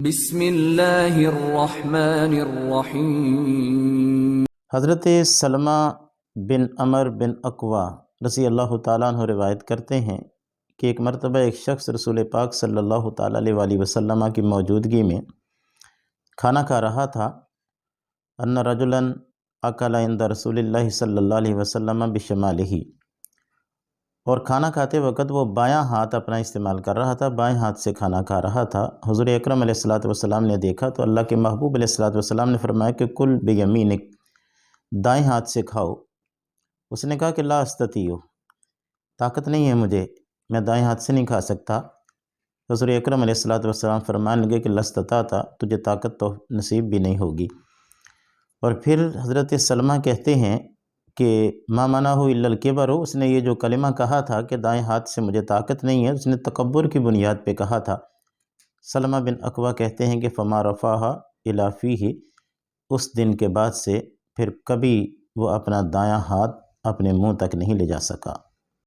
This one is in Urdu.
بسم اللہ الرحمن الرحیم۔ حضرت سلمہ بن عمر بن اقوا رضی اللہ تعالیٰ عنہ روایت کرتے ہیں کہ ایک مرتبہ ایک شخص رسول پاک صلی اللہ تعالیٰ علیہ وسلم کی موجودگی میں کھانا کھا رہا تھا۔ ان رجلا اکل عند رسول اللہ صلی اللہ علیہ وسلم بشمالہ، اور کھانا کھاتے وقت وہ بایاں ہاتھ اپنا استعمال کر رہا تھا، بائیں ہاتھ سے کھانا کھا رہا تھا۔ حضور اکرم علیہ السلام نے دیکھا تو اللہ کے محبوب علیہ السلام نے فرمایا کہ کل بیمینک، دائیں ہاتھ سے کھاؤ۔ اس نے کہا کہ لا استطیع، طاقت نہیں ہے مجھے، میں دائیں ہاتھ سے نہیں کھا سکتا۔ حضور اکرم علیہ السلام فرمانے لگے کہ لستطعت، تجھے طاقت تو نصیب بھی نہیں ہوگی۔ اور پھر حضرت سلمہ کہتے ہیں کہ ما منعہ الا الکبر، اس نے یہ جو کلمہ کہا تھا کہ دائیں ہاتھ سے مجھے طاقت نہیں ہے، اس نے تکبر کی بنیاد پہ کہا تھا۔ سلمہ بن اقوا کہتے ہیں کہ فما رفعہ الی فیہ، اس دن کے بعد سے پھر کبھی وہ اپنا دایاں ہاتھ اپنے منہ تک نہیں لے جا سکا۔